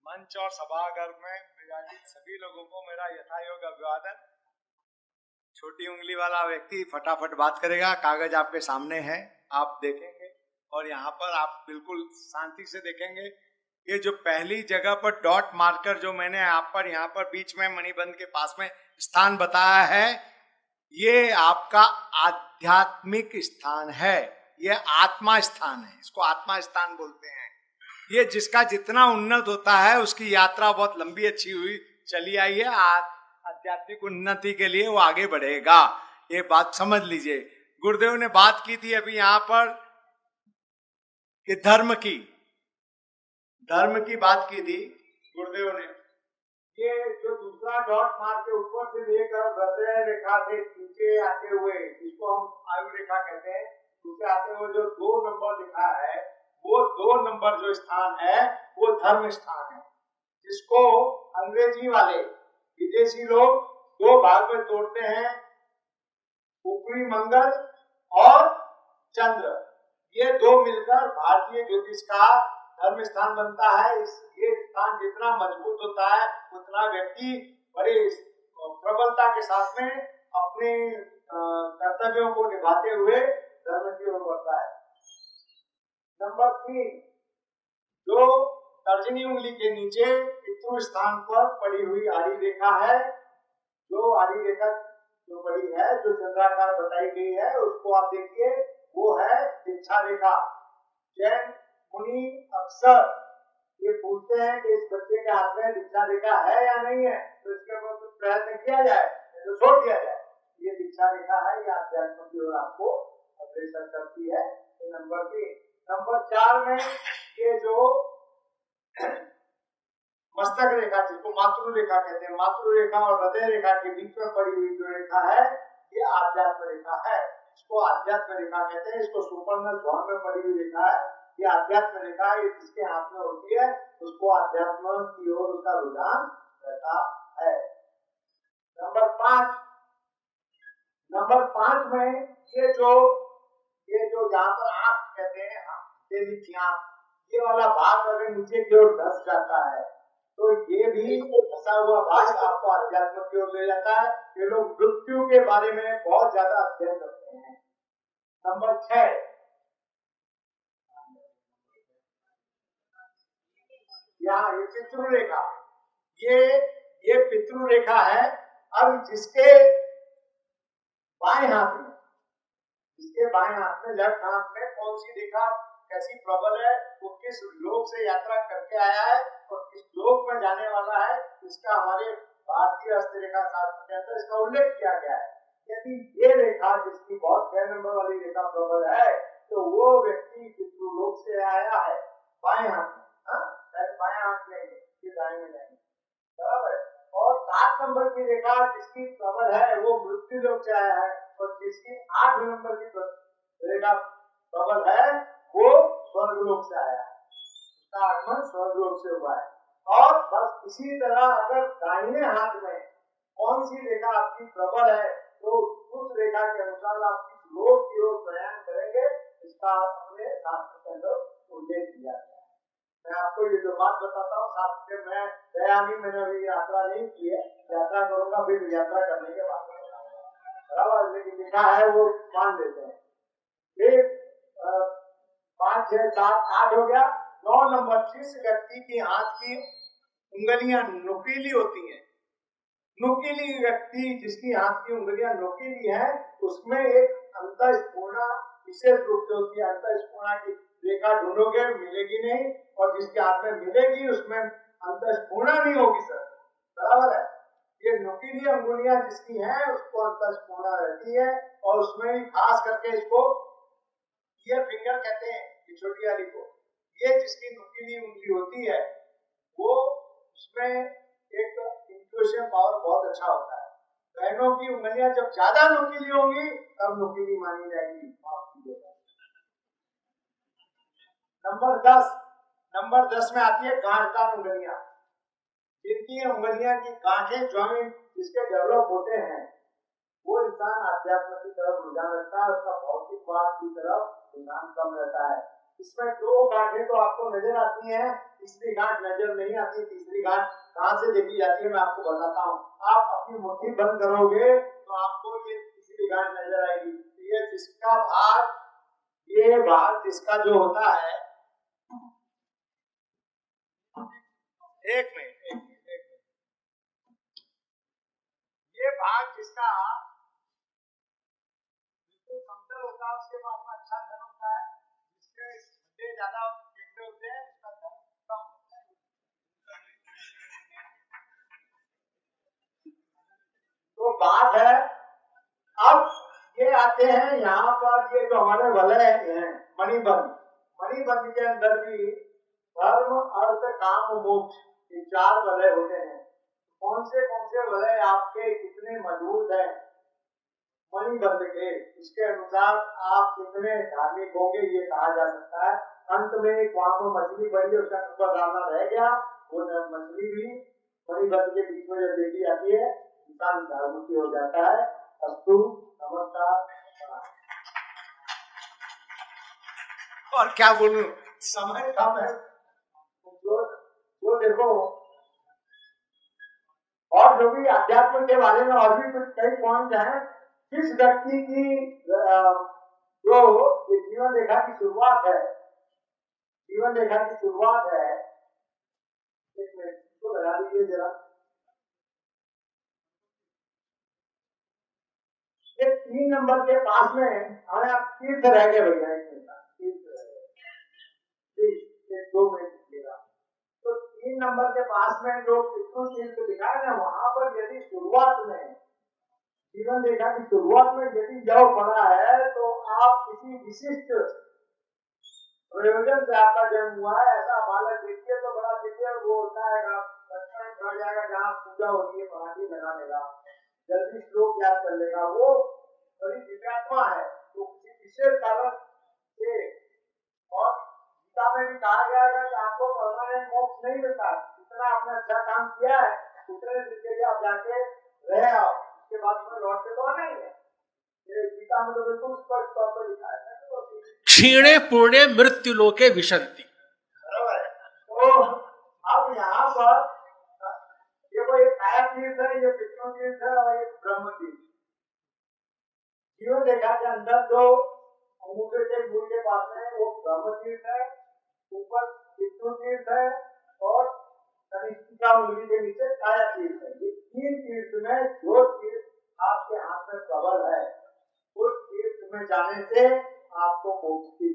मंच और सभागार में विराजित सभी लोगों को मेरा यथायोग्य अभिवादन। छोटी उंगली वाला व्यक्ति फटाफट बात करेगा। कागज आपके सामने है, आप देखेंगे और यहाँ पर आप बिल्कुल शांति से देखेंगे। ये जो पहली जगह पर डॉट मार्कर जो मैंने आप पर यहाँ पर बीच में मणिबंध के पास में स्थान बताया है, ये आपका आध्यात्मिक स्थान है, ये आत्मा स्थान है, इसको आत्मा स्थान बोलते हैं। ये जिसका जितना उन्नत होता है उसकी यात्रा बहुत लंबी अच्छी हुई चली आई है, आध्यात्मिक उन्नति के लिए वो आगे बढ़ेगा, ये बात समझ लीजिए। गुरुदेव ने बात की थी अभी यहाँ पर कि धर्म की बात की थी गुरुदेव ने। ये जो दूसरा डॉट मार्क के ऊपर से लेकर हृदय रेखा से नीचे आते हुए, जिसको हम आयु रेखा कहते हैं, उससे आते हुए जो 2 नंबर लिखा है, वो 2 नंबर जो स्थान है वो धर्म स्थान है, जिसको अंग्रेजी वाले विदेशी लोग 2 भाग में तोड़ते हैं, ऊपरी मंगल और चंद्र। ये 2 मिलकर भारतीय ज्योतिष का धर्म स्थान बनता है। ये स्थान जितना मजबूत होता है उतना व्यक्ति बड़े प्रबलता के साथ में अपने कर्तव्यों को निभाते हुए धर्म की ओर बढ़ता है। नंबर 3, जो तर्जनी उंगली के नीचे पितृ स्थान पर पड़ी हुई आड़ी रेखा है, जो आड़ी रेखा जो पड़ी है, जो चंद्राकार बताई गई है, उसको आप देखिए, वो है दीक्षा रेखा। जैन मुनि अक्सर ये पूछते हैं कि इस बच्चे के हाथ में दीक्षा रेखा है या नहीं है, तो इसके ऊपर कुछ प्रयत्न किया जाए तो छोड़ दिया जाए। ये दीक्षा रेखा है, ये अध्यात्म की ओर आपको अग्रसर करती है। नंबर 3। नंबर 4 में ये जो मस्तक रेखा, जिसको मातृ रेखा कहते हैं, मातृ रेखा और हृदय रेखा के बीच में पड़ी हुई जो रेखा है, ये आध्यात्म रेखा है, इसको आध्यात्म रेखा कहते हैं। इसको सुपर्ण जोन में पड़ी हुई रेखा है, ये आध्यात्म रेखा है। जिसके हाथ में होती है उसको आध्यात्म की ओर उसका रुझान रहता है। नंबर 5 में ये जो जहाँ पर आंख कहते हैं, ये वाला भाग अगर नीचे की ओर धस जाता है तो ये भी धसा हुआ भाग आपको आध्यात्म की ओर ले जाता है। ये लोग मृत्यु के बारे में बहुत ज्यादा अध्ययन करते हैं। नंबर 6, यहाँ ये पितृ रेखा, ये पितृ रेखा है। अब जिसके बाएं हाथ में लेफ्ट हाथ में कौन सी रेखा कैसी प्रबल है, वो किस लोक से यात्रा करके आया है और किस लोक में जाने वाला है, इसका हमारे भारतीय हस्तरेखा शास्त्र के अंदर इसका उल्लेख किया गया है। यदि ये रेखा जिसकी बहुत 6 नंबर वाली रेखा प्रबल है, तो वो व्यक्ति पितृलोक से आया है बाएं हाथ में, बाएं हाथ में दाएं में नहीं, बराबर। और 7 नंबर की रेखा जिसकी प्रबल है वो मृत्यु लोक से आया है, और जिसकी 8 नंबर की रेखा प्रबल है वो स्वर्गलोक से आया है, उसका आगमन स्वर्गलोक से हुआ है। और बस इसी तरह अगर दाहिने हाथ में कौन सी रेखा आपकी प्रबल है, तो उस रेखा के अनुसार आप किस लोक की ओर प्रयाण करेंगे, इसका अपने शास्त्र के अंदर उल्लेख किया गया है। मैं आपको ये जो बात बताता हूँ, शास्त्र में मैं गया नहीं, मैंने अभी यात्रा नहीं की है, यात्रा करूंगा फिर यात्रा करने के बाद बराबर, लेकिन लिखा है वो मान लेते हैं। 5, 6, 7, 8 हो गया। 9 नंबर, जिस व्यक्ति के हाथ की उंगलियां नुकीली होती हैं, नुकीली व्यक्ति जिसकी हाथ की उंगलियां नुकीली है, उसमें एक अंतःस्फूर्णा विशेष रूप से होती है। अंतःस्फूर्णा की रेखा ढूंढोगे मिलेगी नहीं, और जिसके हाथ में मिलेगी उसमें अंतःस्फूर्णा नहीं होगी सर, बराबर है। ये नुकीली अंगुलियां जिसकी हैं उसको अंतःस्फूर्णा रहती है, और उसमें भी खास करके इसको ईयर फिंगर कहते हैं, ये छोटी वाली को। ये जिसकी नुकीली उंगली होती है वो उसमें एक इंट्यूशन पावर बहुत अच्छा होता है। बहनों की उंगलियां जब ज्यादा नुकीली होंगी तब नुकीली मानी जाएगी। नंबर 10 में आती है गांठदार उंगलियां। जिनकी उंगलियां की गांठें जॉइंट जिसके डेवलप होते हैं, वो इंसान आध्यात्म की तरफ रुझान रखता है, उसका भौतिकवाद की तरफ रुझान कम रहता है। इसमें 2 गांठें तो आपको नजर आती हैं, तीसरी गांठ नजर नहीं आती। तीसरी गांठ कहां से देखी जाती है मैं आपको बताता हूँ। आप अपनी मुट्ठी बंद करोगे तो आपको ये तीसरी गांठ नजर आएगी। ये जिसका भाग, ये भाग जिसका जो होता है, एक मिनट, ये भाग जिसका बिल्कुल समतल होता है, उसके पास में अच्छा धन होता है। जिसके गड्ढे ज्यादा टेढ़े होते हैं उसका धन कम होता है। तो बात है, अब ये आते हैं यहाँ पर, ये जो हमारे वलय हैं मणिबंध, मणिबंध के अंदर भी धर्म अर्थ काम मोक्ष ये 4 वलय होते हैं। कौन से वलय आपके कितने मजबूत हैं मणिबंध के, उसके अनुसार आप कितने धार्मिक होंगे ये कहा जा सकता है। अंत में वहां पर मछली बड़ी, उसका नंबर डालना रह गया, वो मछली भी मणिबंध के बीच में जब देखी जाती है इंसान धार्मिक हो जाता है। अस्तु, नमस्कार। और क्या बोलूं, समय कम है। जो देखो, और जो भी अध्यात्म के बारे में और भी कुछ कई पॉइंट हैं। किस व्यक्ति की जो जीवन रेखा की शुरुआत है, जीवन रेखा की शुरुआत है, एक मिनट इसको लगा दीजिए जरा। ये 3 नंबर के पास में हमें आप तीर्थ रह गए भैया, एक मिनट तीर्थ, 2 मिनट लीजिएगा। तो 3 नंबर के पास में जो पितृ तीर्थ लिखा है ना, वहां पर यदि शुरुआत में जीवन रेखा की शुरुआत में यदि जव पड़ा है तो आप किसी विशिष्ट प्रयोजन से आपका जन्म हुआ है, ऐसा बालक देखिए तो बड़ा दिव्य वो होता है, बचपन बढ़ जाएगा, जहाँ पूजा होती है पढ़ाई लगा लेगा, जल्दी श्लोक याद कर लेगा, वो बड़ी दिव्यात्मा है। तो किसी विशेष कारण से, और गीता में भी कहा गया है कि आपको परमानेंट मोक्ष नहीं मिलता, जितना आपने अच्छा काम किया है उतने दिन के लिए आप जाके रह आओ, उसके बाद में लौट के तो आना ही है। ये गीता में तो बिल्कुल स्पष्ट तौर पर लिखा है। क्षीणे पुण्य मृत्यु लोके विशंति। तो अब यहाँ पर ये कोई काया तीर्थ है, ये पितृ तीर्थ है और ये ब्रह्म तीर्थ। जीवन रेखा के अंदर जो अंगूठे के मूल के पास में वो ब्रह्म तीर्थ है, ऊपर पितृ तीर्थ है और कनिष्ठिका उंगली के नीचे काया तीर्थ है। ये 3 तीर्थ में जो तीर्थ आपके हाथ में प्रबल है, उस तीर्थ में जाने से आपको मोक्ष की